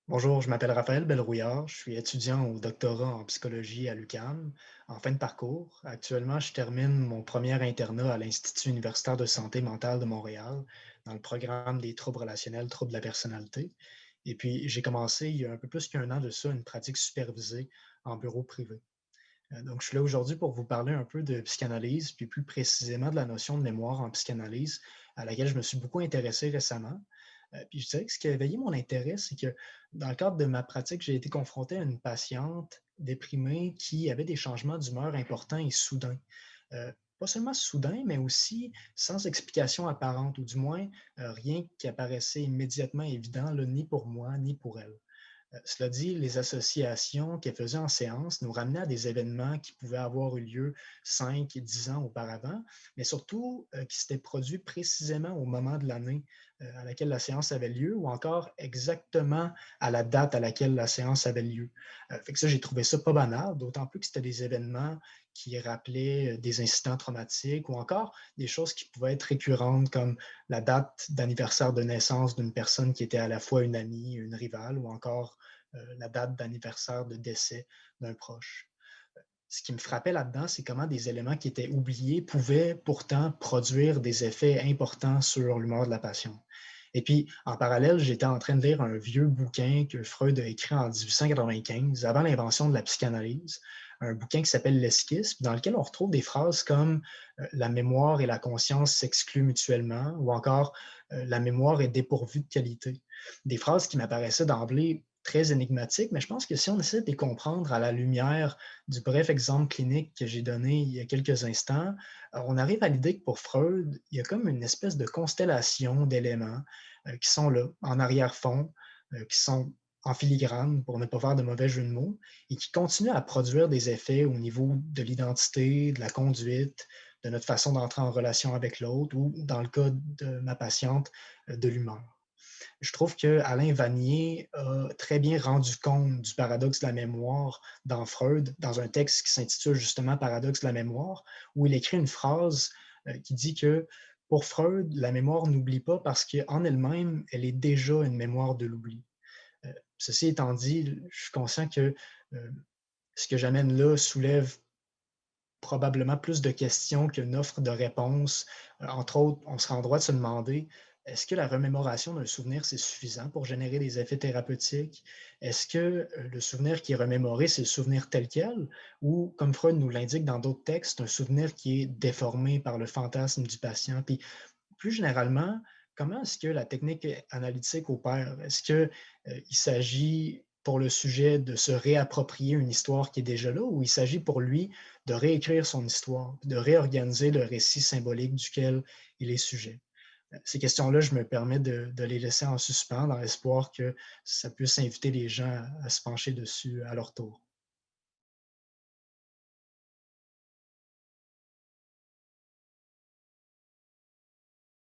Bonjour, je m'appelle Raphaël Belrouillard, je suis étudiant au doctorat en psychologie à l'UQAM, en fin de parcours. Actuellement, je termine mon premier internat à l'Institut universitaire de santé mentale de Montréal, dans le programme des troubles relationnels, troubles de la personnalité. Et puis, j'ai commencé il y a un peu plus qu'un an de ça, une pratique supervisée en bureau privé. Donc, je suis là aujourd'hui pour vous parler un peu de psychanalyse, puis plus précisément de la notion de mémoire en psychanalyse, à laquelle je me suis beaucoup intéressé récemment. Puis je dirais que ce qui a éveillé mon intérêt, c'est que dans le cadre de ma pratique, j'ai été confronté à une patiente déprimée qui avait des changements d'humeur importants et soudains. Pas seulement soudains, mais aussi sans explication apparente, ou du moins rien qui apparaissait immédiatement évident, là, ni pour moi, ni pour elle. Cela dit, les associations qu'elle faisait en séance nous ramenaient à des événements qui pouvaient avoir eu lieu 5 et 10 ans auparavant, mais surtout qui s'étaient produits précisément au moment de l'année à laquelle la séance avait lieu ou encore exactement à la date à laquelle la séance avait lieu. Fait que ça, j'ai trouvé ça pas banal, d'autant plus que c'était des événements qui rappelaient des incidents traumatiques ou encore des choses qui pouvaient être récurrentes comme la date d'anniversaire de naissance d'une personne qui était à la fois une amie, une rivale ou encore la date d'anniversaire de décès d'un proche. Ce qui me frappait là-dedans, c'est comment des éléments qui étaient oubliés pouvaient pourtant produire des effets importants sur l'humeur de la patiente. Et puis, en parallèle, j'étais en train de lire un vieux bouquin que Freud a écrit en 1895, avant l'invention de la psychanalyse, un bouquin qui s'appelle L'Esquisse, dans lequel on retrouve des phrases comme la mémoire et la conscience s'excluent mutuellement, ou encore la mémoire est dépourvue de qualité. Des phrases qui m'apparaissaient d'emblée très énigmatiques, mais je pense que si on essaie de les comprendre à la lumière du bref exemple clinique que j'ai donné il y a quelques instants, on arrive à l'idée que pour Freud, il y a comme une espèce de constellation d'éléments qui sont là, en arrière-fond, qui sont en filigrane, pour ne pas faire de mauvais jeu de mots, et qui continuent à produire des effets au niveau de l'identité, de la conduite, de notre façon d'entrer en relation avec l'autre, ou dans le cas de ma patiente, de l'humeur. Je trouve que Alain Vanier a très bien rendu compte du paradoxe de la mémoire dans Freud, dans un texte qui s'intitule justement Paradoxe de la mémoire, où il écrit une phrase qui dit que pour Freud, la mémoire n'oublie pas parce qu'en elle-même, elle est déjà une mémoire de l'oubli. Ceci étant dit, je suis conscient que euh, ce que j'amène là soulève probablement plus de questions que n'offre de réponses. Entre autres, on serait en droit de se demander, est-ce que la remémoration d'un souvenir, c'est suffisant pour générer des effets thérapeutiques? Est-ce que le souvenir qui est remémoré, c'est le souvenir tel quel? Ou, comme Freud nous l'indique dans d'autres textes, un souvenir qui est déformé par le fantasme du patient? Puis, plus généralement, comment est-ce que la technique analytique opère? Est-ce que, il s'agit pour le sujet de se réapproprier une histoire qui est déjà là ou il s'agit pour lui de réécrire son histoire, de réorganiser le récit symbolique duquel il est sujet? Ces questions-là, je me permets de les laisser en suspens dans l'espoir que ça puisse inviter les gens à se pencher dessus à leur tour.